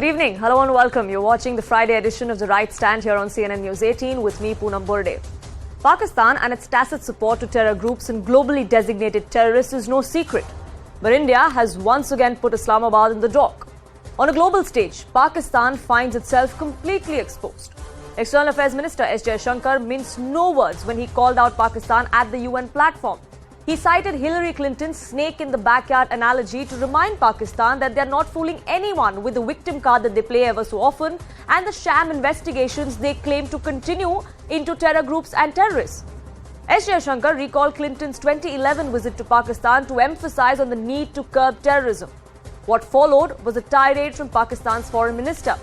Good evening. Hello and welcome. You're watching the Friday edition of The Right Stand here on CNN News 18 with me, Poonam Burde. Pakistan and its tacit support to terror groups and globally designated terrorists is no secret. But India has once again put Islamabad in the dock. On a global stage, Pakistan finds itself completely exposed. External Affairs Minister S. Jaishankar minced no words when he called out Pakistan at the UN platform. He cited Hillary Clinton's snake in the backyard analogy to remind Pakistan that they are not fooling anyone with the victim card that they play ever so often and the sham investigations they claim to continue into terror groups and terrorists. S. Jaishankar recalled Clinton's 2011 visit to Pakistan to emphasize on the need to curb terrorism. What followed was a tirade from Pakistan's foreign minister.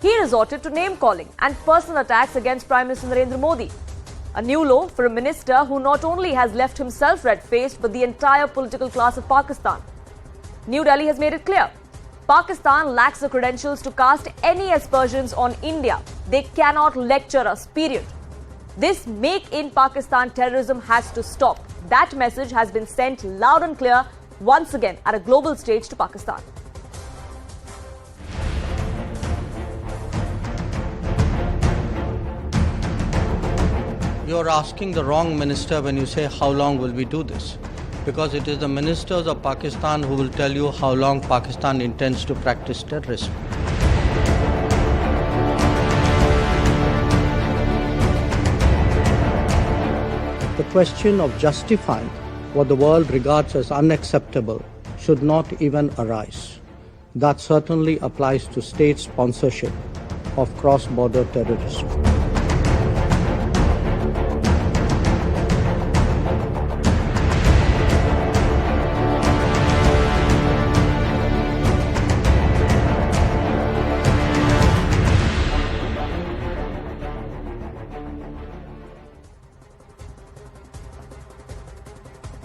He resorted to name-calling and personal attacks against Prime Minister Narendra Modi. A new low for a minister who not only has left himself red-faced but the entire political class of Pakistan. New Delhi has made it clear. Pakistan lacks the credentials to cast any aspersions on India. They cannot lecture us, period. This make in Pakistan terrorism has to stop. That message has been sent loud and clear once again at a global stage to Pakistan. You're asking the wrong minister when you say how long will we do this, because it is the ministers of Pakistan who will tell you how long Pakistan intends to practice terrorism. The question of justifying what the world regards as unacceptable should not even arise. That certainly applies to state sponsorship of cross-border terrorism.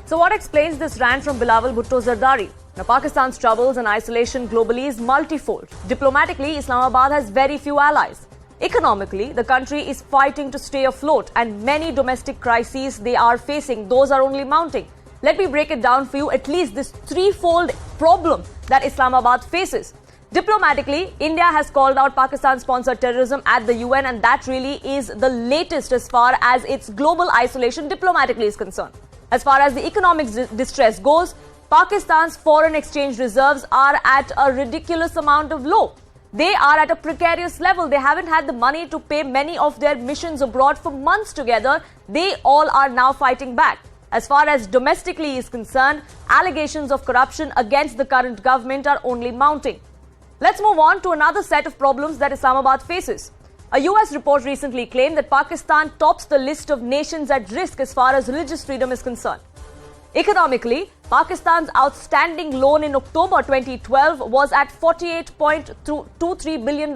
So what explains this rant from Bilawal Bhutto Zardari? Now, Pakistan's troubles and isolation globally is multifold. Diplomatically, Islamabad has very few allies. Economically, the country is fighting to stay afloat and many domestic crises they are facing, those are only mounting. Let me break it down for you, at least this threefold problem that Islamabad faces. Diplomatically, India has called out Pakistan-sponsored terrorism at the UN, and that really is the latest as far as its global isolation diplomatically is concerned. As far as the economic distress goes, Pakistan's foreign exchange reserves are at a ridiculous amount of low. They are at a precarious level. They haven't had the money to pay many of their missions abroad for months together. They all are now fighting back. As far as domestically is concerned, allegations of corruption against the current government are only mounting. Let's move on to another set of problems that Islamabad faces. A US report recently claimed that Pakistan tops the list of nations at risk as far as religious freedom is concerned. Economically, Pakistan's outstanding loan in October 2012 was at $48.23 billion.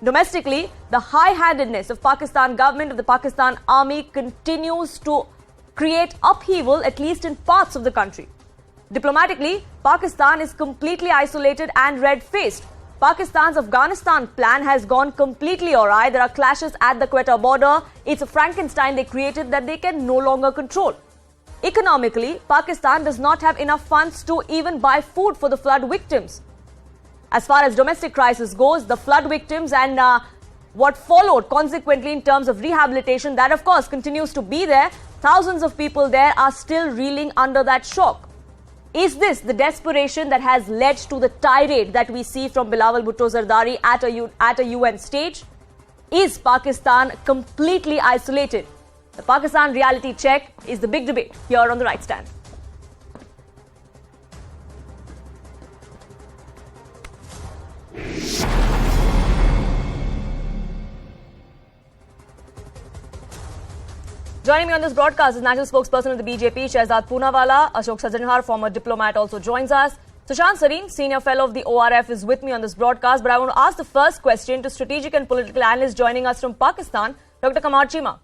Domestically, the high-handedness of Pakistan government, of the Pakistan army, continues to create upheaval, at least in parts of the country. Diplomatically, Pakistan is completely isolated and red-faced. Pakistan's Afghanistan plan has gone completely awry. There are clashes at the Quetta border. It's a Frankenstein they created that they can no longer control. Economically, Pakistan does not have enough funds to even buy food for the flood victims. As far as domestic crisis goes, the flood victims and what followed consequently in terms of rehabilitation, that of course continues to be there. Thousands of people there are still reeling under that shock. Is this the desperation that has led to the tirade that we see from Bilawal Bhutto Zardari at a UN stage? Is Pakistan completely isolated? The Pakistan reality check is the big debate here on The Right Stand. Joining me on this broadcast is national spokesperson of the BJP, Shehzad Poonawala. Ashok Sajjanhar, former diplomat, also joins us. Sushant Sareen, senior fellow of the ORF, is with me on this broadcast. But I want to ask the first question to strategic and political analyst joining us from Pakistan, Dr. Qamar Cheema.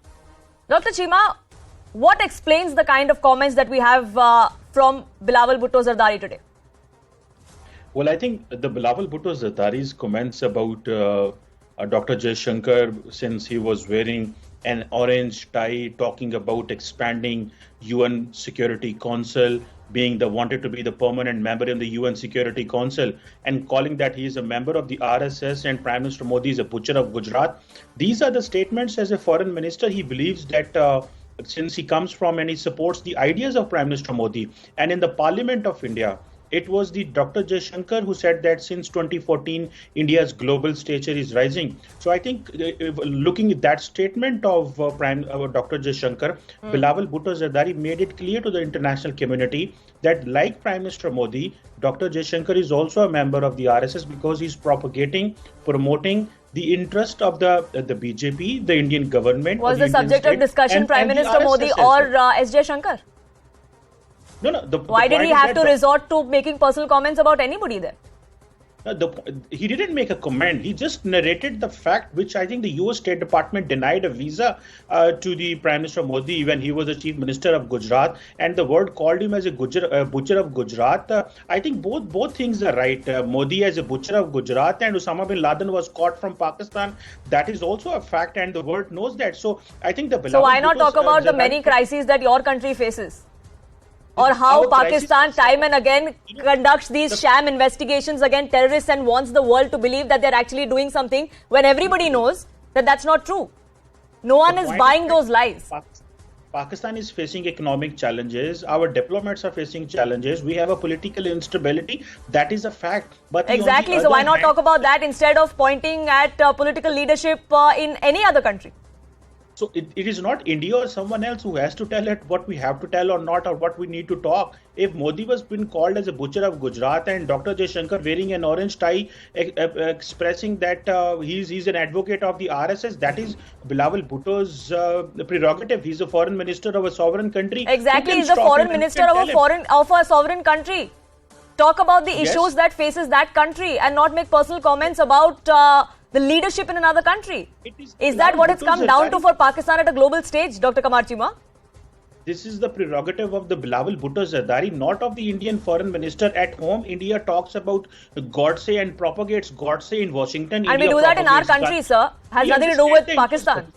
Dr. Cheema, what explains the kind of comments that we have from Bilawal Bhutto Zardari today? Well, I think the Bilawal Bhutto Zardari's comments about Dr. Jaishankar, since he was wearing an orange tie, talking about expanding UN Security Council, being the wanted to be the permanent member in the UN Security Council, and calling that he is a member of the RSS and Prime Minister Modi is a butcher of Gujarat. These are the statements as a foreign minister. He believes that since he comes from and he supports the ideas of Prime Minister Modi, and in the Parliament of India, it was the Dr. Jaishankar who said that since 2014, India's global stature is rising. So I think looking at that statement of Dr. Jaishankar, Bilawal Bhutto Zardari made it clear to the international community that like Prime Minister Modi, Dr. Jaishankar is also a member of the RSS because he's propagating, promoting the interest of the BJP, the Indian government. Was the subject of discussion Prime Minister Modi or S. Jaishankar? No. Why did he have to resort to making personal comments about anybody there? He didn't make a comment. He just narrated the fact, which I think the US State Department denied a visa to the Prime Minister Modi when he was the Chief Minister of Gujarat, and the world called him as a butcher of Gujarat. I think both things are right. Modi as a butcher of Gujarat and Osama bin Laden was caught from Pakistan. That is also a fact, and the world knows that. So I think the So why not talk about the many crises that your country faces? Or how Pakistan time and again conducts these sham investigations against terrorists and wants the world to believe that they're actually doing something when everybody knows that that's not true. No one is buying those lies. Pakistan is facing economic challenges. Our diplomats are facing challenges. We have a political instability. That is a fact. But exactly. So why not talk about that instead of pointing at political leadership in any other country? So it is not India or someone else who has to tell it what we have to tell or not, or what we need to talk. If Modi was been called as a butcher of Gujarat and Dr. Jaishankar wearing an orange tie expressing that he's an advocate of the RSS, that is Bilawal Bhutto's prerogative. He's a foreign minister of a sovereign country. Exactly, he's a foreign minister of a sovereign country. Talk about the issues that faces that country and not make personal comments about the leadership in another country. Is that what it's come down to for Pakistan at a global stage, Dr. Kamar Chima? This is the prerogative of the Bilawal Bhutto Zardari, not of the Indian foreign minister. At home, India talks about Godse and propagates Godse in Washington. And we do that in our country, sir. Has nothing to do with Pakistan.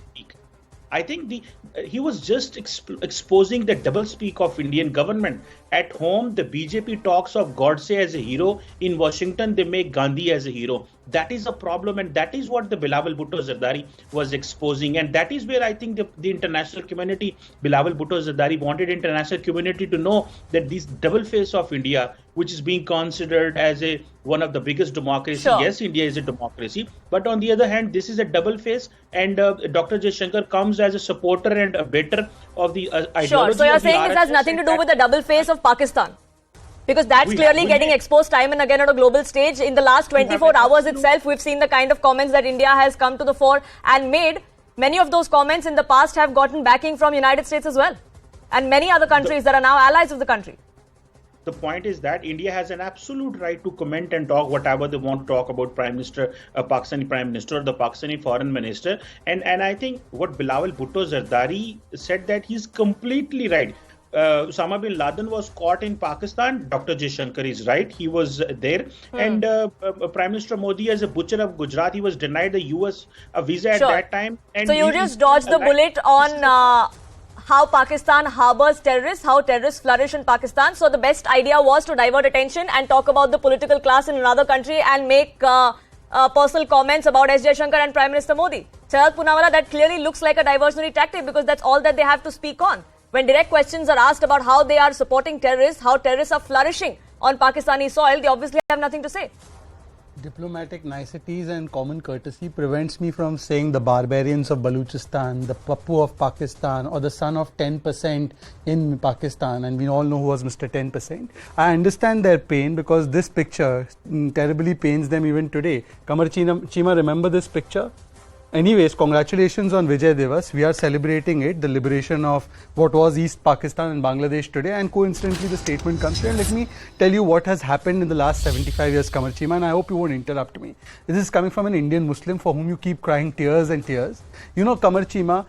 I think he was just exposing the doublespeak of Indian government. At home, the BJP talks of Godse as a hero. In Washington, they make Gandhi as a hero. That is a problem, and that is what the Bilawal Bhutto Zardari was exposing. And that is where I think the international community, Bilawal Bhutto Zardari wanted international community to know that this double face of India, which is being considered as one of the biggest democracies. Sure. Yes, India is a democracy. But on the other hand, this is a double face. And Dr. Jaishankar comes as a supporter and a better of the ideology. Sure. So you're saying this has nothing to do with the double face of Pakistan? Because that's clearly getting exposed time and again on a global stage. In the last 24 hours itself, we've seen the kind of comments that India has come to the fore and made. Many of those comments in the past have gotten backing from United States as well. And many other countries that are now allies of the country. The point is that India has an absolute right to comment and talk whatever they want to talk about Pakistani Prime Minister or the Pakistani Foreign Minister. And I think what Bilawal Bhutto Zardari said, that he's completely right. Osama bin Laden was caught in Pakistan. Dr. Jaishankar is right. He was there. And Prime Minister Modi, as a butcher of Gujarat, he was denied the US visa at that time. And so you just dodged the bullet on how Pakistan harbors terrorists, how terrorists flourish in Pakistan. So the best idea was to divert attention and talk about the political class in another country and make personal comments about S. Jaishankar and Prime Minister Modi. Sharad Poonawalla, that clearly looks like a diversionary tactic because that's all that they have to speak on. When direct questions are asked about how they are supporting terrorists, how terrorists are flourishing on Pakistani soil, they obviously have nothing to say. Diplomatic niceties and common courtesy prevents me from saying the barbarians of Baluchistan, the Pappu of Pakistan, or the son of 10% in Pakistan, and we all know who was Mr. 10%. I understand their pain because this picture terribly pains them even today. Kamar Chima, remember this picture? Anyways, congratulations on Vijay Diwas. We are celebrating it, the liberation of what was East Pakistan and Bangladesh today, and coincidentally the statement comes here. Let me tell you what has happened in the last 75 years, Kamar Chima, and I hope you won't interrupt me. This is coming from an Indian Muslim for whom you keep crying tears and tears. You know, Kamar Chima,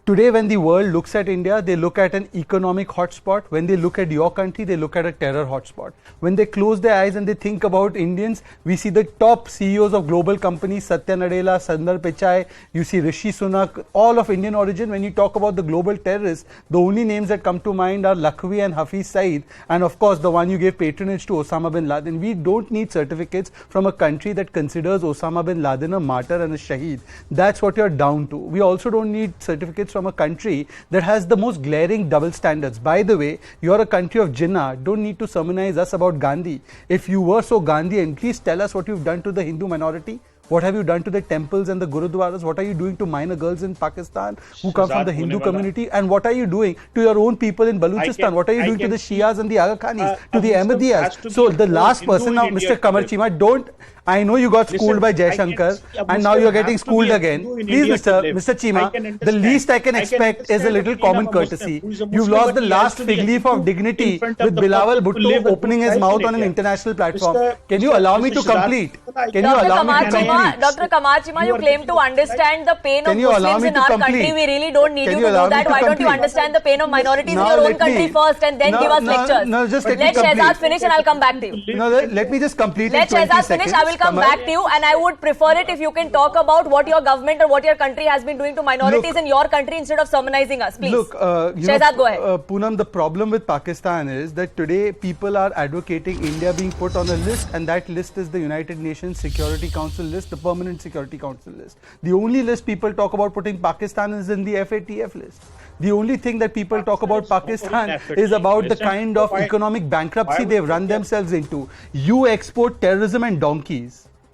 Today, when the world looks at India, they look at an economic hotspot. When they look at your country, they look at a terror hotspot. When they close their eyes and they think about Indians, we see the top CEOs of global companies, Satya Nadella, Sundar Pichai, you see Rishi Sunak, all of Indian origin. When you talk about the global terrorists, the only names that come to mind are Lakhvi and Hafiz Saeed, and of course, the one you gave patronage to, Osama bin Laden. We don't need certificates from a country that considers Osama bin Laden a martyr and a shaheed. That's what you're down to. We also don't need certificates from a country that has the most glaring double standards. By the way, you're a country of Jinnah. Don't need to sermonize us about Gandhi. If you were so Gandhian, please tell us what you've done to the Hindu minority. What have you done to the temples and the Gurudwaras? What are you doing to minor girls in Pakistan who come from the Hindu community? And what are you doing to your own people in Baluchistan? What are you doing to the Shias and the Aga Khanis, to the Ahmadiyas? So the last person now, Mr. Kamar Chima, don't... I know you got schooled by Jaishankar and now you're getting schooled again. Please, Mr. Chima, the least I can expect is a little common courtesy. You've lost the last fig leaf of dignity with Bilawal Bhutto opening his mouth on an international platform. Can you allow me to complete? Can you allow me to complete? Dr. Kamar Chima, you claim to understand the pain of Muslims in our country. We really don't need you to do that. Why don't you understand the pain of minorities in your own country first and then give us lectures? Let Shehzad finish and I'll come back to you. No, let me just complete Let Shehzad finish. I will come back to you, and I would prefer it if you can talk about what your government or what your country has been doing to minorities in your country instead of sermonizing us. Please. Look, Shehzad, go ahead. Poonam, the problem with Pakistan is that today people are advocating India being put on a list, and that list is the United Nations Security Council list, the Permanent Security Council list. The only list people talk about putting Pakistan is in the FATF list. The only thing that people talk about Pakistan is about the kind of economic bankruptcy they've run themselves into. You export terrorism and donkeys.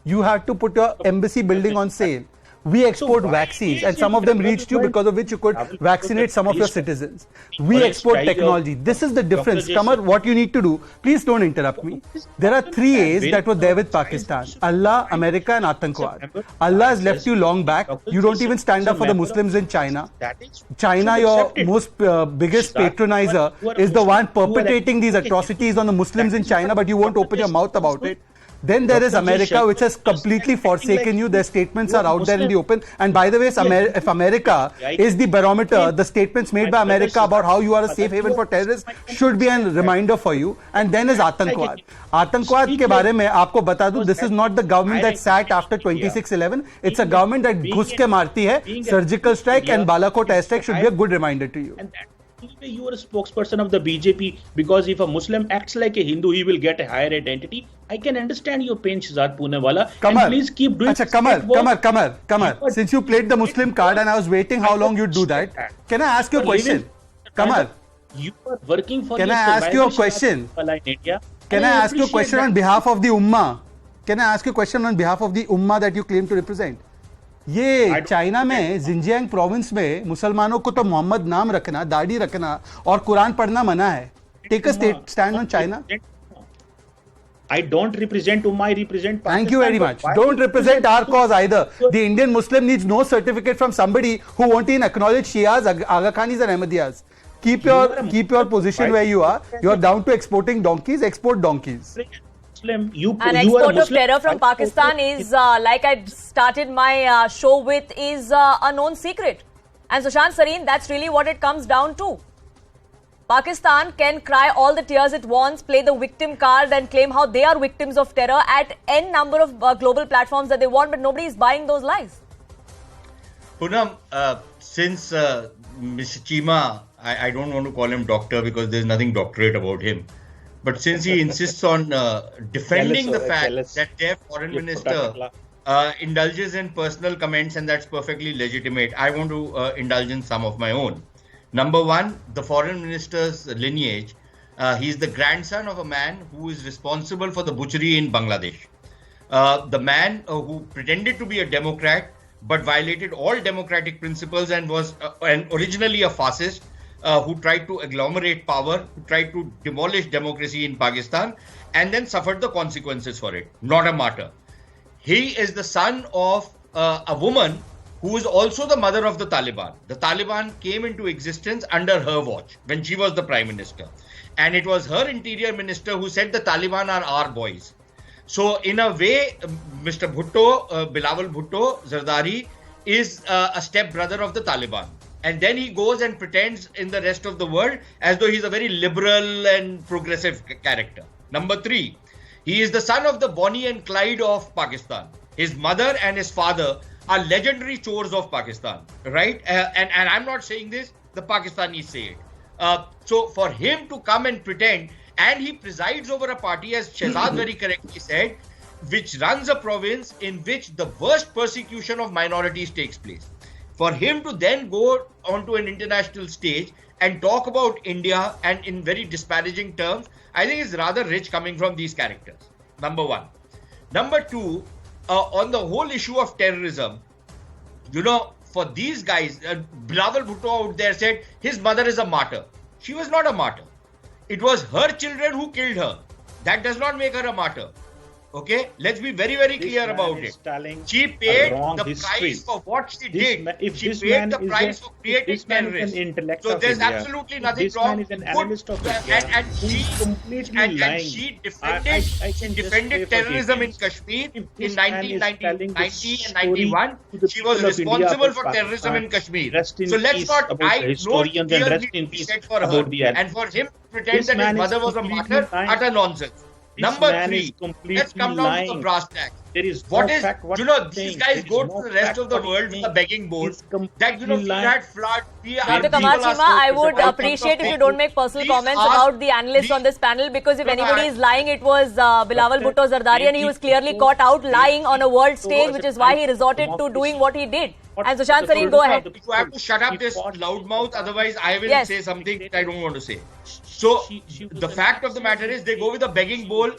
You have to put your embassy building on sale. We export vaccines, and some of them reached you because of which you could vaccinate some of your citizens. We export technology. This is the difference. Kamar, what you need to do, please don't interrupt me. There are 3 A's that were there with Pakistan: Allah, America and Attankwad. Allah has left you long back. You don't even stand up for the Muslims in China. China, your most biggest patronizer, is the one perpetrating these atrocities on the Muslims in China, but you won't open your mouth about it. Then there is America, which has completely forsaken you. Their statements are out there in the open. And by the way, if America is the barometer, the statements made by America about how you are a safe haven for terrorists should be a reminder for you. And then is Attankwad. Attankwad ke baare mein aapko bata do, this is not the government that sat after 26/11. It's a government that ghus ke marti hai. Surgical strike and Balakot airstrike should be a good reminder to you. You are a spokesperson of the BJP, because if a Muslim acts like a Hindu, he will get a higher identity. I can understand your pain, Shehzad Poonawala. Kamar, please keep doing. Kamar. Since you played the Muslim card and I was waiting how long you'd do that, can I ask you a question? Kamar, you are working for. Can I ask you a question? Can I ask you a question on behalf of the Ummah? Can I ask you a question on behalf of the Ummah that you claim to represent? ये China में Xinjiang province में मुसलमानों को तो मोहम्मद नाम रखना, दाढ़ी रखना और कुरान पढ़ना मना है. Take a stand on China. I don't represent Ummah, I represent Pakistan. Thank you very much. Don't represent our cause either. The Indian Muslim needs no certificate from somebody who won't even acknowledge Shias, Aga Khanis and Ahmadiyas. Keep your position where you are. You are down to exporting donkeys. Export donkeys. An export of terror from Pakistan is, like I started my show with, is a known secret. And Sushant Sareen, that's really what it comes down to. Pakistan can cry all the tears it wants, play the victim card and claim how they are victims of terror at n number of global platforms that they want, but nobody is buying those lies. Poonam, since Mr. Chima, I don't want to call him doctor because there's nothing doctorate about him. But since he insists on defending the fact that their foreign minister indulges in personal comments, and that's perfectly legitimate, I want to indulge in some of my own. Number one, the foreign minister's lineage. He's the grandson of a man who is responsible for the butchery in Bangladesh. The man who pretended to be a Democrat but violated all democratic principles and was originally a fascist. Who tried to agglomerate power, who tried to demolish democracy in Pakistan, and then suffered the consequences for it. Not a martyr. He is the son of a woman who is also the mother of the Taliban. The Taliban came into existence under her watch when she was the prime minister. And it was her interior minister who said the Taliban are our boys. So in a way, Mr. Bhutto, Bilawal Bhutto Zardari, is a step brother of the Taliban. And then he goes and pretends in the rest of the world as though he's a very liberal and progressive character. Number 3, he is the son of the Bonnie and Clyde of Pakistan. His mother and his father are legendary chores of Pakistan, right? And I'm not saying this, the Pakistanis say it. So for him to come and pretend, and he presides over a party, as Shehzad very correctly said, which runs a province in which the worst persecution of minorities takes place. For him to then go onto an international stage and talk about India and in very disparaging terms, I think is rather rich coming from these characters. Number 1. Number 2, on the whole issue of terrorism, for these guys, Bilawal Bhutto out there said his mother is a martyr. She was not a martyr. It was her children who killed her. That does not make her a martyr. Okay, let's be very, very clear about it. She paid the price for what she did. She paid the price for creating terrorists. So there's absolutely nothing wrong. And she defended terrorism in Kashmir in 1990 and 91. She was responsible for terrorism in Kashmir. So let's not, I know tears need to be said for her. And for him to pretend that his mother was a martyr, utter nonsense. Number 3, let's come down to the brass tacks. These guys go to the rest of the world with a begging bowl that, we had flood. Dr. Kamar Chima, I would appreciate if you don't make personal comments about the analysts on this panel, because if anybody is lying, it was Bilawal Bhutto Zardari, and he was clearly caught out lying on a world stage, which is why he resorted to doing what he did. And Sushant Sareen, go ahead. You have to shut up this loudmouth, otherwise I will say something that I don't want to say. So the fact of the matter is they go with a begging bowl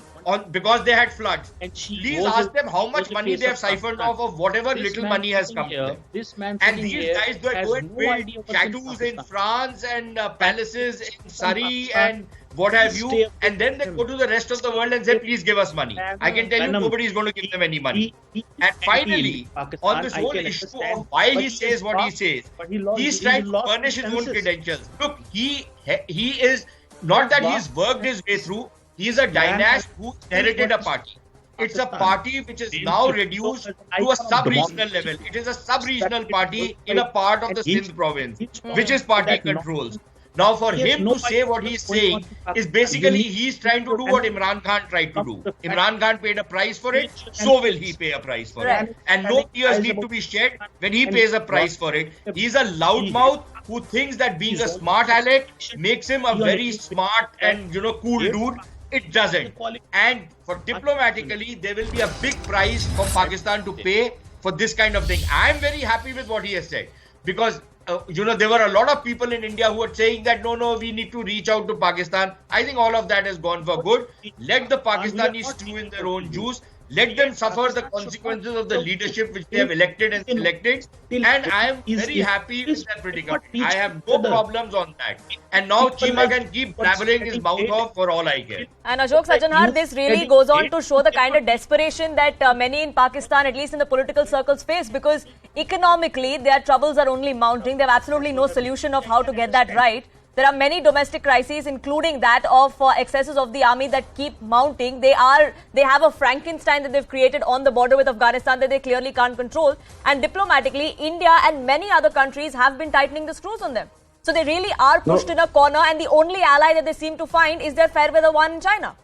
because they had floods. Please ask them how much money they have siphoned off of whatever little money has come to them. And these guys go and build chateaux in France and palaces in Surrey and what have you, and then they go to the rest of the world and say, please give us money. I can tell you nobody is going to give them any money. And finally, on this whole issue of why he says what he says, he's trying to furnish his own credentials. Look, he is not that he's worked his way through. He is a dynast who inherited a party. It's a party which is now reduced to a sub-regional level. It is a sub-regional party in a part of the Sindh province, which is party controls. Now, for him to say what he's saying is basically he's trying to do what Imran Khan tried to do. Imran Khan paid a price for it, so will he pay a price for it. And no tears need to be shed when he pays a price for it. He's a loudmouth who thinks that being a smart aleck makes him a very smart and cool dude. It doesn't. And for diplomatically, there will be a big price for Pakistan to pay for this kind of thing. I'm very happy with what he has said, because there were a lot of people in India who were saying that no, we need to reach out to Pakistan. I think all of that has gone for good. Let the Pakistanis stew in their own juice. Let them suffer the consequences of the leadership which they have elected and selected. And I am very happy with that predicament. I have no problems on that. And now Chima can keep blabbering his mouth off for all I care. And Ashok Sajjanhar, this really goes on to show the kind of desperation that many in Pakistan, at least in the political circles, face, because economically their troubles are only mounting. They have absolutely no solution of how to get that right. There are many domestic crises, including that of excesses of the army that keep mounting. They have a Frankenstein that they've created on the border with Afghanistan that they clearly can't control. And diplomatically, India and many other countries have been tightening the screws on them. So they really are pushed in a corner, and the only ally that they seem to find is their fair weather one in China.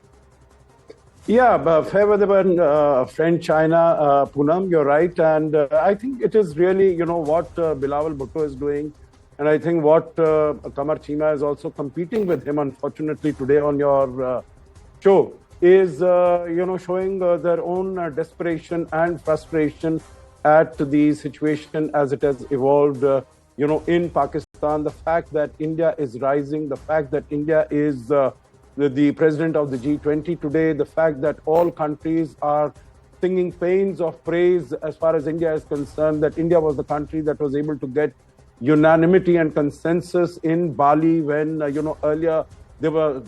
Yeah, fair weather one friend China, Poonam, you're right. And I think it is really, what Bilawal Bhutto is doing. And I think what Kamar Chima is also competing with him, unfortunately, today on your show, is, showing their own desperation and frustration at the situation as it has evolved, in Pakistan. The fact that India is rising, the fact that India is the president of the G20 today, the fact that all countries are singing paeans of praise as far as India is concerned, that India was the country that was able to get unanimity and consensus in Bali when, earlier there were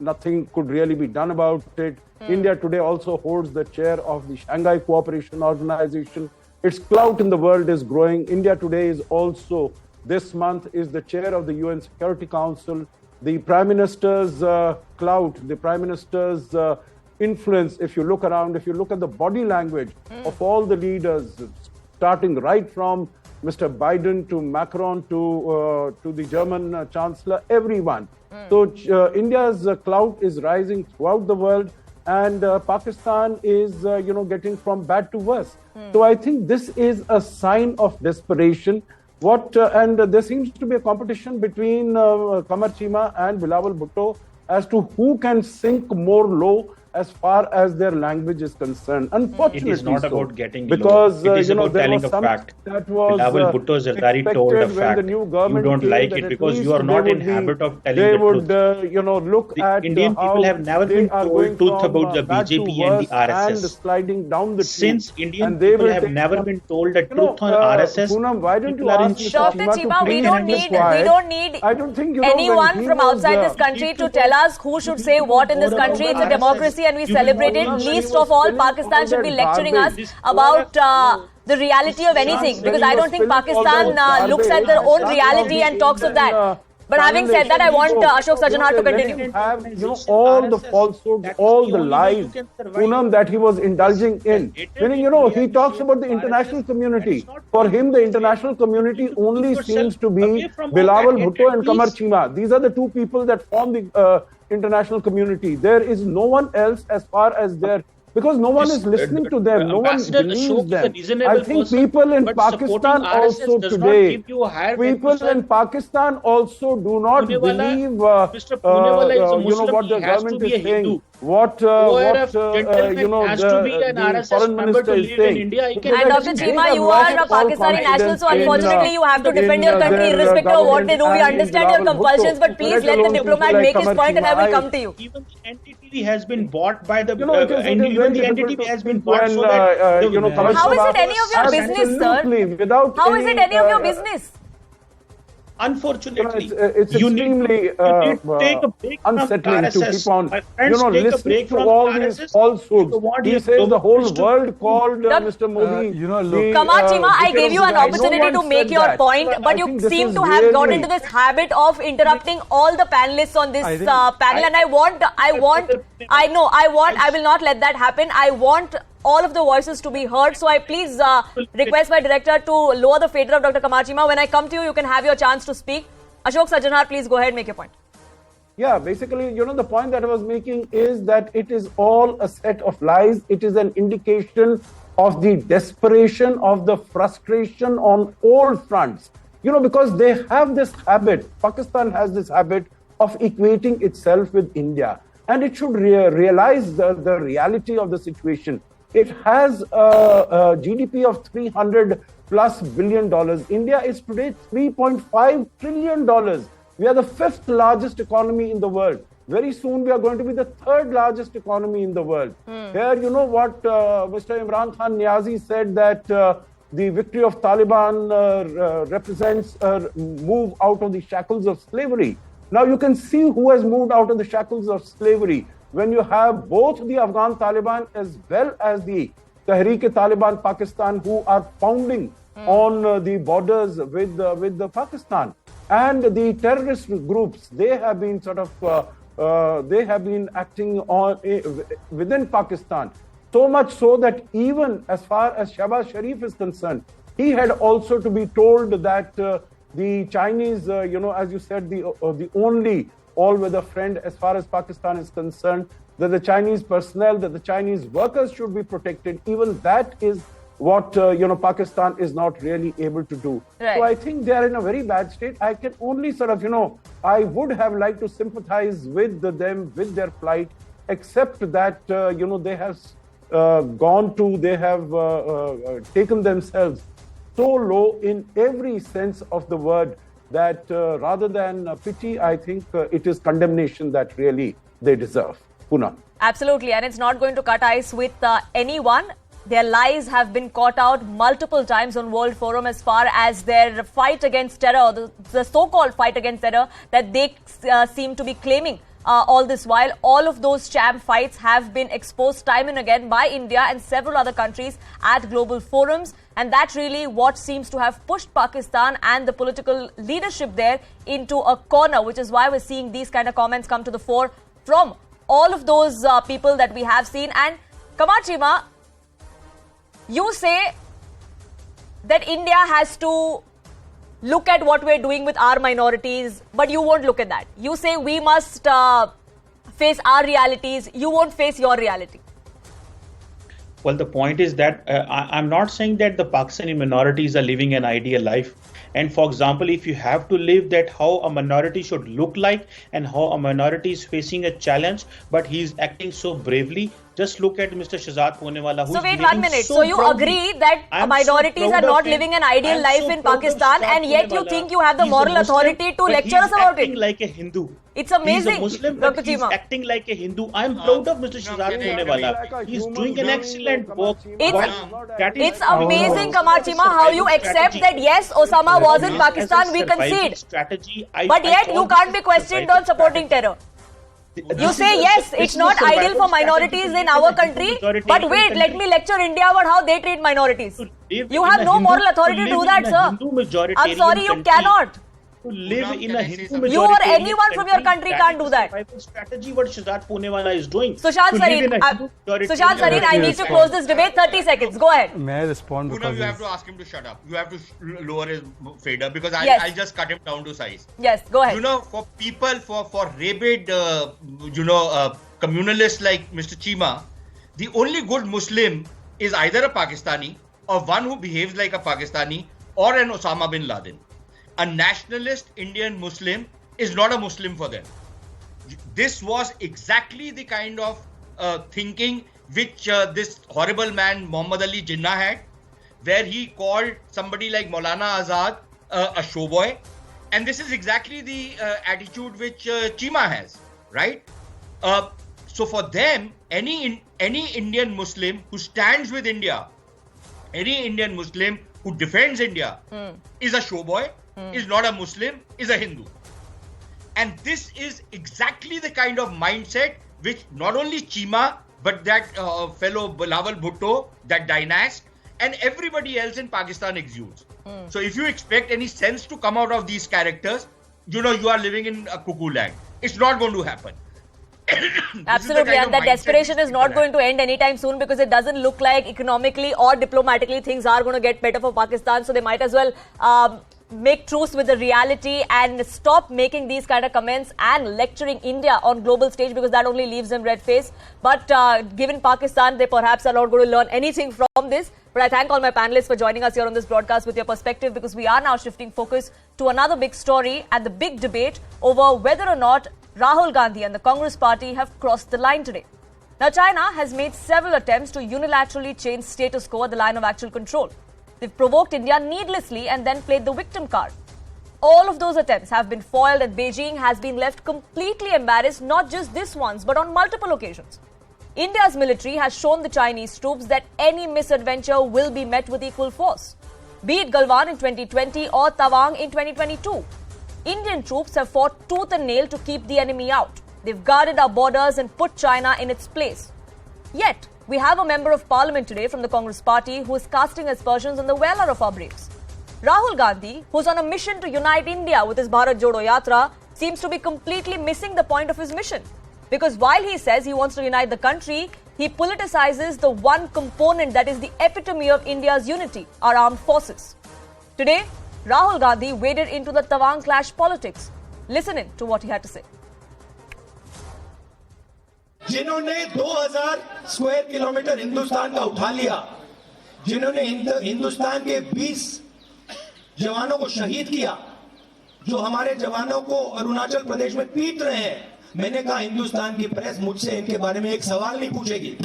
nothing could really be done about it. India today also holds the chair of the Shanghai Cooperation Organization. Its clout in the world is growing. India today is also, this month, is the chair of the UN Security Council. The Prime Minister's clout, the Prime Minister's influence, if you look around, if you look at the body language of all the leaders, starting right from Mr. Biden to Macron to the German Chancellor, everyone. So India's clout is rising throughout the world, and Pakistan is, getting from bad to worse. So I think this is a sign of desperation. And there seems to be a competition between Qamar Chima and Bilawal Bhutto as to who can sink more low as far as their language is concerned. Unfortunately, it is not about getting because low. It is about there telling was a fact. That was Bilawal Bhutto Zardari told a fact. You don't like it because you are not in habit of telling the truth. They would, look the at Indian people have never been told truth about the BJP and the RSS. And sliding down the Since Indian people have never been told the truth on RSS, Poonam, why don't you ask Dr. Chima, we don't need I don't think anyone from outside this country to tell us who should say what in this country. It's a democracy and we celebrate it. Least of all, Pakistan should be lecturing us about the reality of anything, because I don't think Pakistan looks at their own reality and talks of that. But having said that, I want Ashok Sajjanhar to continue. All the falsehoods, all the lies, Poonam, that he was indulging in. Meaning, he talks about the international community. For him, the international community only seems to be Bilawal Bhutto and Qamar Chima. These are the two people that form the international community. There is no one else as far as their... Because no one is listening to them, no one believes them. I think people in Pakistan also today, people in Pakistan also do not believe what the government is saying. What the foreign minister is saying. And Dr. Chima, you are a Pakistani national, so unfortunately you have to defend your country irrespective of what they do. We understand your compulsions, but please let the diplomat make his point and I will come to you. Even the NTTV has been bought by the... even the NTTV has been bought so that... How is it any of your business, sir? How is it any of your business? Unfortunately, it's extremely unsettling to keep on, listening to all these falsehoods. He says the whole world called Mr. Modi. Qamar Chima, I gave you an opportunity to make your point, but you seem to have got into this habit of interrupting all the panelists on this panel, and I will not let that happen. I want all of the voices to be heard. So I please request my director to lower the fader of Dr. Qamar Chima. When I come to you, you can have your chance to speak. Ashok Sajjanhar, please go ahead, make your point. Yeah, basically, the point that I was making is that it is all a set of lies. It is an indication of the desperation, of the frustration on all fronts. Because they have this habit, Pakistan has this habit of equating itself with India. And it should realize the reality of the situation. It has a GDP of $300+ billion. India is today $3.5 trillion. We are the 5th largest economy in the world. Very soon we are going to be the 3rd largest economy in the world. Here, what Mr. Imran Khan Niazi said, that the victory of Taliban represents a move out of the shackles of slavery. Now you can see who has moved out of the shackles of slavery when you have both the Afghan Taliban as well as the Tehreek-e-Taliban Pakistan, who are pounding on the borders with the Pakistan. And the terrorist groups, they have been acting on within Pakistan. So much so that even as far as Shahbaz Sharif is concerned, he had also to be told that the Chinese, as you said, the only all-weather friend as far as Pakistan is concerned, that the Chinese personnel, that the Chinese workers should be protected. Even that is what, Pakistan is not really able to do. Right. So I think they are in a very bad state. I can only I would have liked to sympathize with them, with their plight, except that, they have taken themselves so low in every sense of the word that rather than pity, I think it is condemnation that really they deserve. Poonam. Absolutely, and it's not going to cut ice with anyone. Their lies have been caught out multiple times on World Forum as far as their fight against terror, the so-called fight against terror that they seem to be claiming. All this while, all of those sham fights have been exposed time and again by India and several other countries at global forums. And that's really what seems to have pushed Pakistan and the political leadership there into a corner, which is why we're seeing these kind of comments come to the fore from all of those people that we have seen. And Qamar Chima, you say that India has to look at what we're doing with our minorities, but you won't look at that. You say we must face our realities, you won't face your reality. Well, the point is that I'm not saying that the Pakistani minorities are living an ideal life. And for example, if you have to live that how a minority should look like and how a minority is facing a challenge, but he's acting so bravely, just look at Mr. Shahzad Poonewala. So wait 1 minute. So you agree that minorities are not living an ideal life in Pakistan, and yet you think you have the moral authority to lecture us about it? He's acting like a Hindu. It's amazing. He's a Muslim, but he's acting like a Hindu. I'm proud of Mr. Shahzad Poonewala. He's doing an excellent work. It's amazing, Qamar Chima, how you accept that yes, Osama was in Pakistan, we concede. But yet you can't be questioned on supporting terror. You say yes, it's not ideal for minorities in our country, but wait, let me lecture India about how they treat minorities. You have no moral authority to do that, sir. I'm sorry, you cannot. To live in a Hindu majority. You or anyone from your country can't do that. Strategy what Shahzad Poonewala is doing. Sushant Sareen, I need to close this debate. 30 seconds. Go ahead. May I respond? You have to ask him to shut up. You have to lower his fader because I'll just cut him down to size. Yes, go ahead. You know, for people, for rabid, communalists like Mr. Chima, the only good Muslim is either a Pakistani or one who behaves like a Pakistani or an Osama bin Laden. A nationalist Indian Muslim is not a Muslim for them. This was exactly the kind of thinking which this horrible man Muhammad Ali Jinnah had, where he called somebody like Maulana Azad a showboy. And this is exactly the attitude which Chima has, right? So for them, any Indian Muslim who stands with India, any Indian Muslim who defends India is a showboy, is not a Muslim, is a Hindu. And this is exactly the kind of mindset which not only Chima, but that fellow Bilawal Bhutto, that dynast, and everybody else in Pakistan exudes. So if you expect any sense to come out of these characters, you are living in a cuckoo land. It's not going to happen. Absolutely, and that desperation is not going to end anytime soon because it doesn't look like economically or diplomatically things are going to get better for Pakistan. So they might as well make truce with the reality and stop making these kind of comments and lecturing India on global stage because that only leaves them red-faced. But given Pakistan, they perhaps are not going to learn anything from this. But I thank all my panelists for joining us here on this broadcast with your perspective because we are now shifting focus to another big story and the big debate over whether or not Rahul Gandhi and the Congress party have crossed the line today. Now, China has made several attempts to unilaterally change status quo at the line of actual control. They've provoked India needlessly and then played the victim card. All of those attempts have been foiled and Beijing has been left completely embarrassed, not just this once, but on multiple occasions. India's military has shown the Chinese troops that any misadventure will be met with equal force. Be it Galwan in 2020 or Tawang in 2022. Indian troops have fought tooth and nail to keep the enemy out. They've guarded our borders and put China in its place. Yet, we have a member of parliament today from the Congress party who is casting aspersions on the valor of our braves. Rahul Gandhi, who's on a mission to unite India with his Bharat Jodo Yatra, seems to be completely missing the point of his mission. Because while he says he wants to unite the country, he politicizes the one component that is the epitome of India's unity, our armed forces. Today, Rahul Gandhi waded into the Tawang clash politics. Listen in to what he had to say. जिन्होंने 2000 square kilometre Hindustan का उठा लिया, जिन्होंने हिंदुस्तान के 20 जवानों को शहीद किया, जो हमारे जवानों को अरुणाचल प्रदेश में पीट रहे हैं, मैंने कहा हिंदुस्तान की प्रेस मुझसे इनके बारे में एक सवाल नहीं पूछेगी।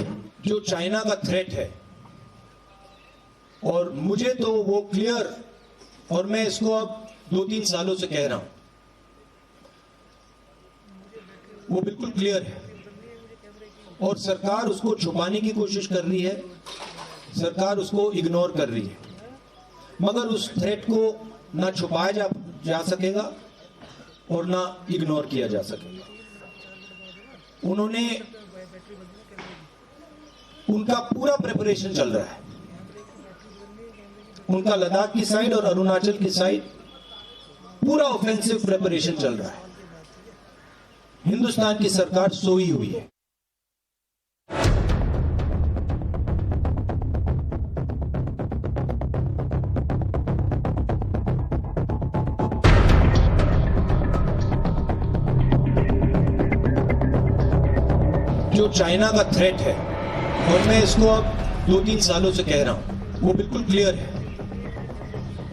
जो चाइना का थ्रेट है और मुझे तो वो क्लियर, और मैं इसको अब 2-3 सालों से कह रहा हूं, वो बिल्कुल क्लियर है और सरकार उसको छुपाने की कोशिश कर रही है, सरकार उसको इग्नोर कर रही है, मगर उस थ्रेट को ना छुपाया जा सकेगा और ना इग्नोर किया जा सकेगा। उनका पूरा प्रिपरेशन चल रहा है, उनका लद्दाख की साइड और अरुणाचल की साइड पूरा ऑफेंसिव प्रिपरेशन चल रहा है। हिंदुस्तान की सरकार सोई हुई है। जो चाइना का थ्रेट है, और मैं इसको अब 2-3 सालों से कह रहा हूं, वो बिल्कुल क्लियर है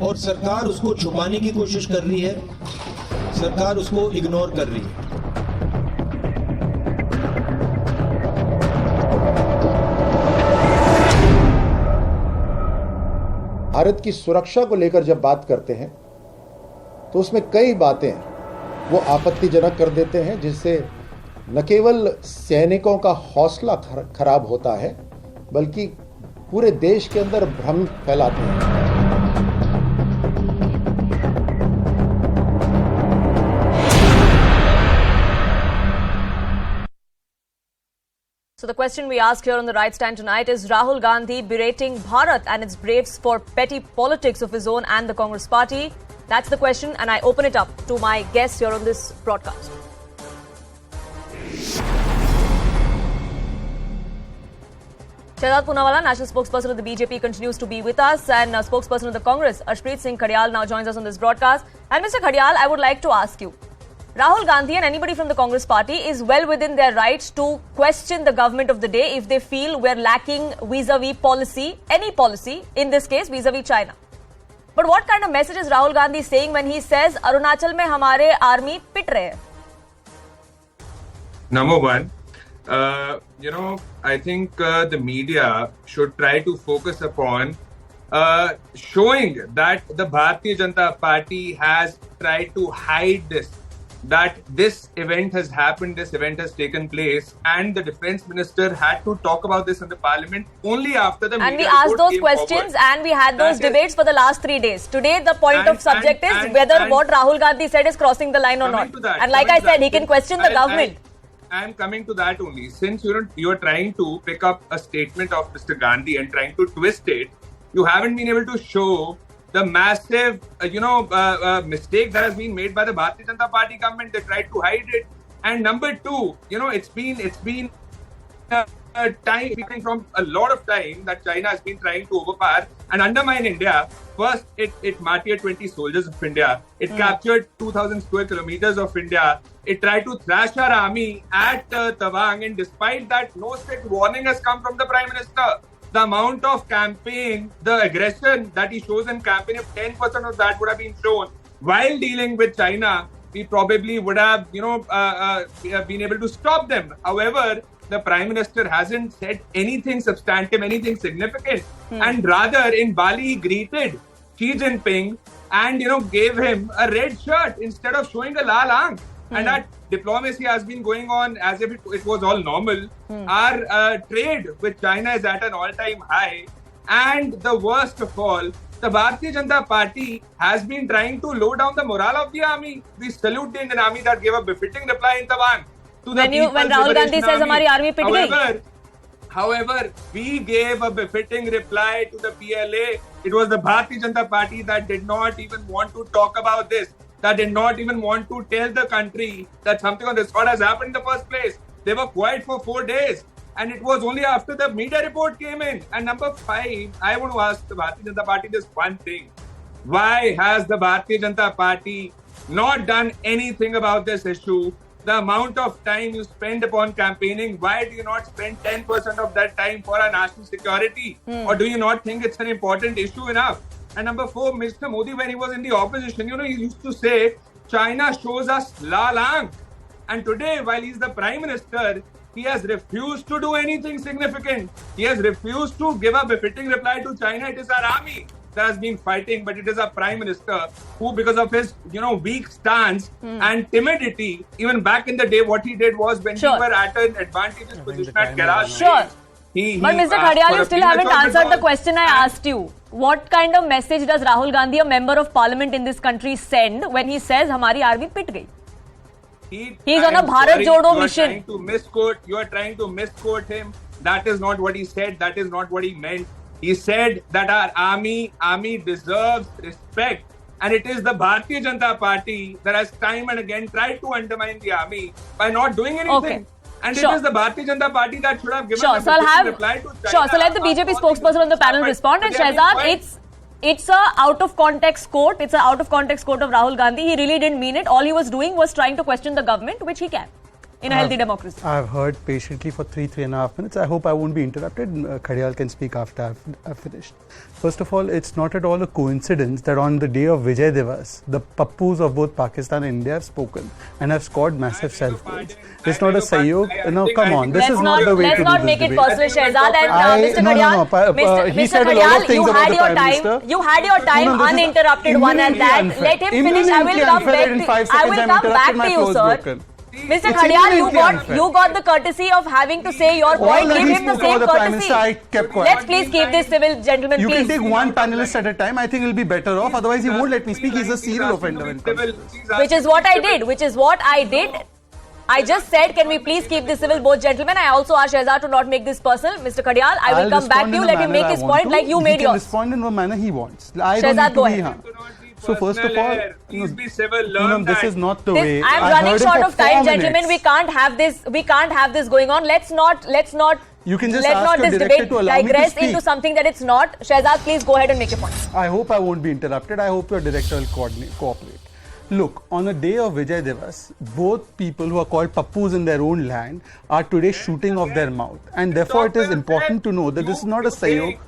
और सरकार उसको छुपाने की कोशिश कर रही है, सरकार उसको इग्नोर कर रही है। भारत की सुरक्षा को लेकर जब बात करते हैं तो उसमें कई बातें वो आपत्तिजनक कर देते हैं, जिससे न केवल सैनिकों का हौसला खराब होता है बल्कि पूरे देश के अंदर भ्रम फैलाते हैं। So the question we ask here on the Right Stand tonight is Rahul Gandhi berating Bharat and its braves for petty politics of his own and the Congress party? That's the question, and I open it up to my guests here on this broadcast. Shehzad Poonawalla, national spokesperson of the BJP, continues to be with us, and spokesperson of the Congress, Arshpreet Singh Khadiyal, now joins us on this broadcast. And Mr. Khadiyal, I would like to ask you, Rahul Gandhi and anybody from the Congress party is well within their rights to question the government of the day if they feel we're lacking vis-a-vis policy, any policy, in this case vis-a-vis China. But what kind of message is Rahul Gandhi saying when he says Arunachal mein hamare army pit rahe hai? Number one, I think the media should try to focus upon showing that the Bharatiya Janata Party has tried to hide this, that this event has happened, this event has taken place, and the defense minister had to talk about this in the parliament only after the media. And we asked those questions forward. And we had those debates for the last 3 days. Today, the point of subject is whether what Rahul Gandhi said is crossing the line or not. And like I said, he can question the government. I am coming to that only. Since you are trying to pick up a statement of Mr. Gandhi and trying to twist it, you haven't been able to show the massive, mistake that has been made by the Bharatiya Janata Party government. They tried to hide it. And number two, it's been time from a lot of time that China has been trying to overpower and undermine India. First, it martyred 20 soldiers of India. It captured 2,000 square kilometers of India. It tried to thrash our army at Tawang, and despite that, no strict warning has come from the Prime Minister. The amount of campaign, the aggression that he shows in campaign, if 10% of that would have been shown while dealing with China, we probably would have, been able to stop them. However, the Prime Minister hasn't said anything substantive, anything significant. And rather, in Bali, he greeted Xi Jinping and, gave him a red shirt instead of showing a lal aankh. And that diplomacy has been going on as if it was all normal. Our trade with China is at an all-time high. And the worst of all, the Bharatiya Janata Party has been trying to lower down the morale of the army. We salute the Indian army that gave a befitting reply in Tawang. When Rahul Gandhi says hamari army pit gayi. However, we gave a befitting reply to the PLA. It was the Bharatiya Janata Party that did not even want to talk about this, that did not even want to tell the country that something of this sort has happened in the first place. They were quiet for 4 days. And it was only after the media report came in. And number 5, I want to ask the Bharatiya Janata Party this one thing. Why has the Bharatiya Janata Party not done anything about this issue? The amount of time you spend upon campaigning, why do you not spend 10% of that time for our national security? Or do you not think it's an important issue enough? And number 4, Mr. Modi, when he was in the opposition, he used to say, China shows us lal aankh. And today, while he's the Prime Minister, he has refused to do anything significant. He has refused to give a befitting reply to China. It is our army that has been fighting, but it is our Prime Minister who, because of his, weak stance and timidity, even back in the day, what he did was when we were at an advantageous position at Kailash. Sure. But Mr. Khadiyal, you still haven't answered the question I asked you. What kind of message does Rahul Gandhi, a member of parliament in this country, send when he says hamari army pit gayi? He's on a Bharat Jodo mission. You are trying to misquote him. That is not what he said. That is not what he meant. He said that our army deserves respect. And it is the Bharatiya Janata Party that has time and again tried to undermine the army by not doing anything. Okay. And it is the Bharatiya Janata Party that should have given a reply to China. Sure, so let the BJP spokesperson on the panel respond. And Shehzad, it's a out of context quote. It's an out of context quote of Rahul Gandhi. He really didn't mean it. All he was doing was trying to question the government, which he can. in a healthy democracy. I've heard patiently for 3.5 minutes. I hope I won't be interrupted. Khadial can speak after I've finished. First of all, it's not at all a coincidence that on the day of Vijay Diwas, the pappus of both Pakistan and India have spoken and have scored massive self-goals. It's not a sayyog. No, come on. This is not the way to do this. Let's not make it personal, Shehzad. And Mr. Khadial, he said a lot of things about the Prime Minister. You had your time, uninterrupted one at that. Let him finish. I will come back to you, sir. Mr. Khadial, you got the courtesy of having to say your point. Give him the same courtesy. Let's please keep this civil gentleman, please. You can take one panelist at a time. I think he'll be better off. Otherwise, he won't let me speak. He's a serial offender. Which is what I did. I just said, can we please keep this civil, both gentlemen? I also asked Shehzad to not make this personal. Mr. Khadial, I will come back to you. Let him make his point like you made yours. He can respond in the manner he wants. Shehzad, go ahead. So first of all, please be civil. This is not the way. I am running short of time, gentlemen. We can't have this going on. Let's not you can just let not this debate digress into something that it's not. Shehzad, please go ahead and make your point. I hope I won't be interrupted. I hope your director will cooperate. Look, on a day of Vijay Diwas, both people who are called pappus in their own land are today shooting off their mouth, and therefore it is important to know that this is not a sayyog.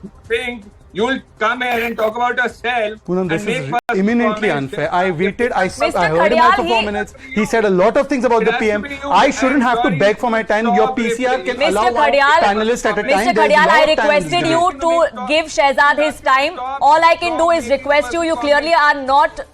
You'll come here and talk about yourself. Poonam, this is eminently unfair. I waited. I heard him out for 4 minutes. He said a lot of things about the PM. I shouldn't have to beg for my time. Your PCR can allow one panelist at a time. Mr. Khadial, I requested you to give Shehzad his time. All I can do is request you. You clearly are not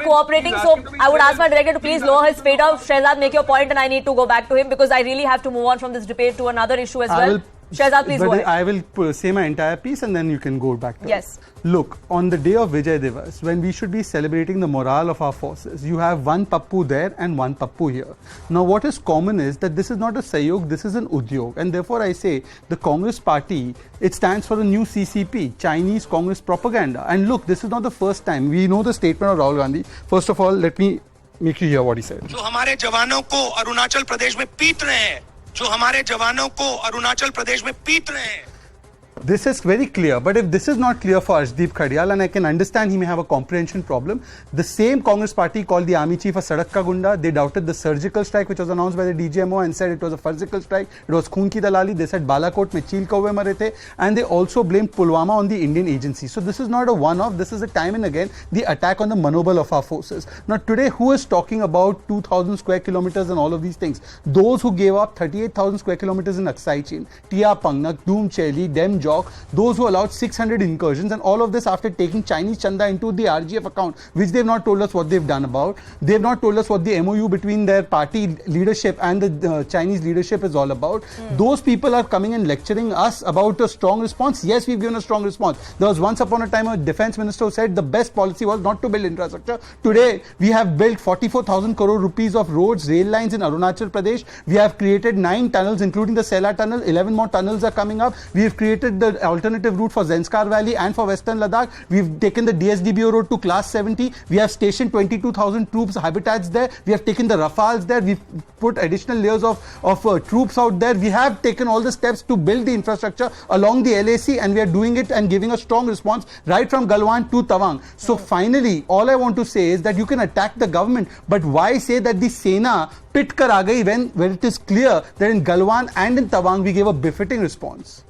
cooperating. So I would ask my director to please lower his speed up. Shehzad, make your point, and I need to go back to him because I really have to move on from this debate to another issue as well. Shehzad, please go ahead. I will say my entire piece and then you can go back to it. Look, on the day of Vijay Diwas, when we should be celebrating the morale of our forces, you have one pappu there and one pappu here. Now, what is common is that this is not a sayyog, this is an udyog. And therefore, I say the Congress party, it stands for a new CCP, Chinese Congress propaganda. And look, this is not the first time. We know the statement of Rahul Gandhi. First of all, let me make you hear what he said. जो हमारे जवानों को अरुणाचल प्रदेश में पीट रहे हैं, जो हमारे जवानों को अरुणाचल प्रदेश में पीट रहे हैं. This is very clear, but if this is not clear for Arshdeep Khadial, and I can understand he may have a comprehension problem, the same Congress party called the army chief a Sadak Ka Gunda. They doubted the surgical strike which was announced by the DGMO and said it was a physical strike, it was Khoon ki dalali. They said Balakot mein cheel kauve mare the, and they also blamed Pulwama on the Indian agency. So this is not a one-off, this is a time and again the attack on the manobal of our forces. Now today, who is talking about 2,000 square kilometers and all of these things? Those who gave up 38,000 square kilometers in Aksai Chin, Tia Pangnak, Doom Cheli, Dem Jok, those who allowed 600 incursions, and all of this after taking Chinese chanda into the RGF account, which they've not told us what they've done about. They've not told us what the MOU between their party leadership and the Chinese leadership is all about. Those people are coming and lecturing us about a strong response. Yes, we've given a strong response. There was once upon a time a defense minister who said the best policy was not to build infrastructure. Today, we have built 44,000 crore rupees of roads, rail lines in Arunachal Pradesh. We have created 9 tunnels, including the Sela tunnel. 11 more tunnels are coming up. We have created the alternative route for Zanskar Valley and for Western Ladakh. We've taken the DSDBO road to class 70. We have stationed 22,000 troops habitats there. We have taken the Rafales there. We've put additional layers of troops out there. We have taken all the steps to build the infrastructure along the LAC, and we are doing it and giving a strong response right from Galwan to Tawang. So finally, all I want to say is that you can attack the government, but why say that the Sena pit kar aa gayi when it is clear that in Galwan and in Tawang we gave a befitting response?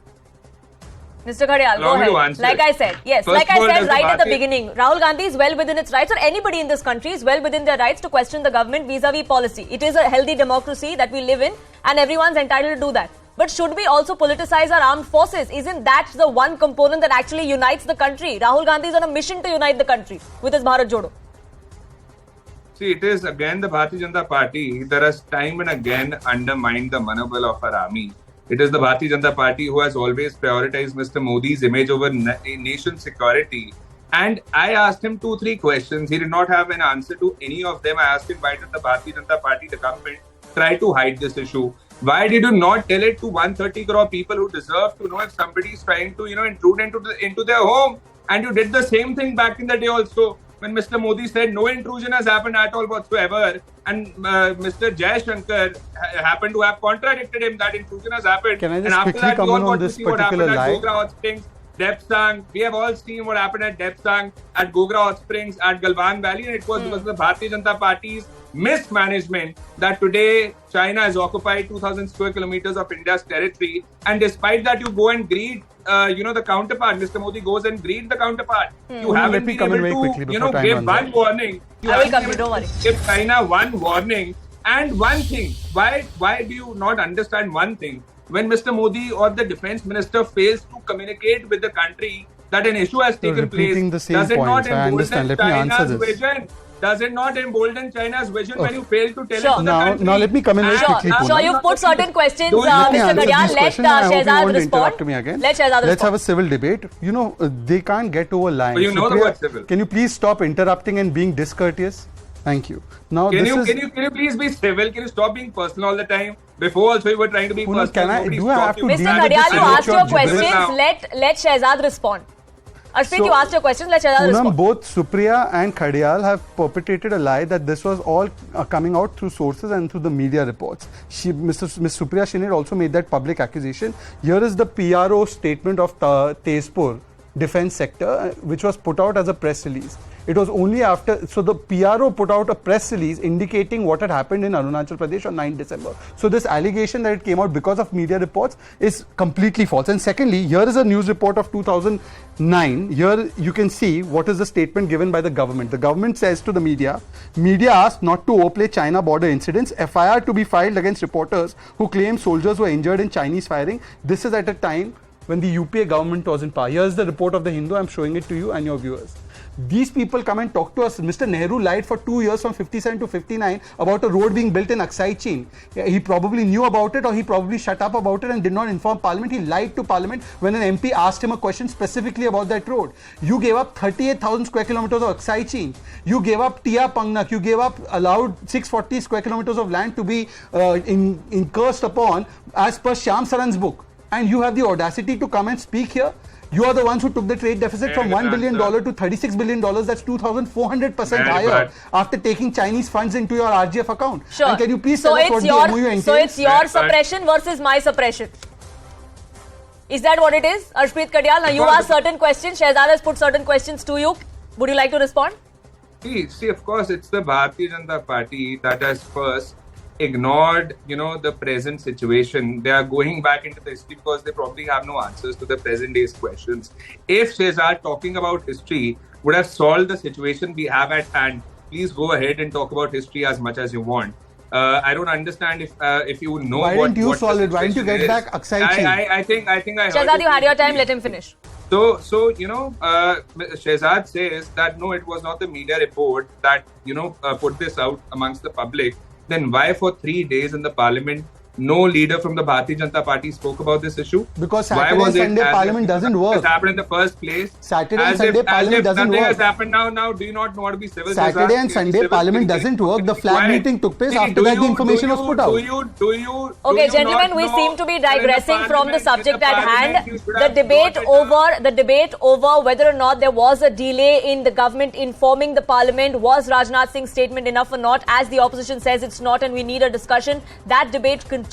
Mr. Khadial, go ahead. Like I said, yes, like I said right at the beginning, Rahul Gandhi is well within its rights, or anybody in this country is well within their rights to question the government vis-a-vis policy. It is a healthy democracy that we live in, and everyone's entitled to do that. But should we also politicize our armed forces? Isn't that the one component that actually unites the country? Rahul Gandhi is on a mission to unite the country with his Bharat Jodo. See, it is again the Bharatiya Janata Party that has time and again undermined the manobel of our army. It is the Bharatiya Janata Party who has always prioritized Mr. Modi's image over nation security. And I asked him 2-3 questions. He did not have an answer to any of them. I asked him, why did the Bharatiya Janata Party, the government, try to hide this issue? Why did you not tell it to 130 crore people who deserve to know if somebody is trying to, intrude into their home? And you did the same thing back in the day also, when Mr. Modi said no intrusion has happened at all whatsoever, and Mr. Jaishankar happened to have contradicted him that intrusion has happened. Can I just and after quickly that, we all comment on got to this see what happened particular at lie? Gogra Hot Springs, Depsang. We have all seen what happened at Depsang, at Gogra Hot Springs, at Galwan Valley, and it was because of the Bharatiya Janata Party's mismanagement that today China has occupied 2,000 square kilometers of India's territory, and despite that you go and greet the counterpart. Mr. Modi goes and greet the counterpart. You haven't been able to give one warning. I will come, don't worry. Give China one warning. And one thing, why do you not understand one thing? When Mr. Modi or the defense minister fails to communicate with the country that an issue has taken place, does it not embolden China's vision? Does it not embolden China's vision when you fail to tell it to the country? Now let me come in very quickly. Sure, you've put certain questions, Mr. Gadial. Let Shehzad respond. Let's have a civil debate. They can't get over lines. You know the word civil. Can you please stop interrupting and being discourteous? Thank you. Now, can you please be civil? Can you stop being personal all the time? Before also you were trying to be personal. Mr. Gadial, you asked your questions. Let Shehzad respond. Arshpreet, you asked your questions. Let Shehzad respond. Both Supriya and Khadial have perpetrated a lie that this was all coming out through sources and through the media reports. Ms. Supriya Shinir also made that public accusation. Here is the PRO statement of Tezpur defense sector, which was put out as a press release. It was only after, so the PRO put out a press release indicating what had happened in Arunachal Pradesh on 9 December. So this allegation that it came out because of media reports is completely false. And secondly, here is a news report of 2009. Here you can see what is the statement given by the government. The government says to the media asked not to overplay China border incidents, FIR to be filed against reporters who claim soldiers were injured in Chinese firing. This is at a time when the UPA government was in power. Here's the report of the Hindu. I'm showing it to you and your viewers. These people come and talk to us. Mr. Nehru lied for 2 years from 57 to 59 about a road being built in Aksai Chin. He probably knew about it, or he probably shut up about it and did not inform Parliament. He lied to Parliament when an MP asked him a question specifically about that road. You gave up 38,000 square kilometers of Aksai Chin. You gave up Tia Pangnak. You gave up allowed 640 square kilometers of land to be cursed upon as per Shyam Saran's book. And you have the audacity to come and speak here. You are the ones who took the trade deficit from $1 billion to $36 billion. That's 2,400% higher after taking Chinese funds into your RGF account. Sure. And can you please tell us what the MOU entails? So it's your suppression versus my suppression. Is that what it is? Arshpreet Kadial, now you asked certain questions. Shehzad has put certain questions to you. Would you like to respond? See, of course, it's the Bharatiya Janata Party that has first ignored, the present situation. They are going back into the history because they probably have no answers to the present day's questions. If Shehzad talking about history would have solved the situation we have at hand, please go ahead and talk about history as much as you want. I don't understand if you know why didn't you solve it? Why didn't you get back Aksai Chin? I think I heard Shehzad, you had your time. Let him finish. So Shehzad says that no, it was not the media report that put this out amongst the public. Then why for 3 days in the parliament no leader from the Bharatiya Janata Party spoke about this issue? Because Saturday and Sunday Parliament doesn't work. It happened in the first place. Saturday and Sunday Parliament doesn't work. Nothing has happened now. Do you not know how to be civil? Saturday and Sunday Parliament doesn't work. The flag meeting took place. After that the information was put out. Okay, gentlemen, we seem to be digressing from the subject at hand. The debate over whether or not there was a delay in the government informing the Parliament. Was Rajnath Singh's statement enough or not? As the opposition says it's not, and we need a discussion. That debate continues.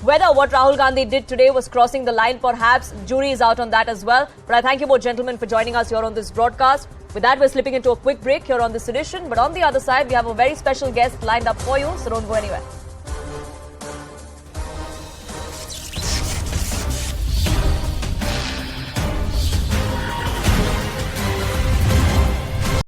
Whether what Rahul Gandhi did today was crossing the line, perhaps, jury is out on that as well. But I thank you both gentlemen for joining us here on this broadcast. With that, we're slipping into a quick break here on this edition. But on the other side, we have a very special guest lined up for you, so don't go anywhere.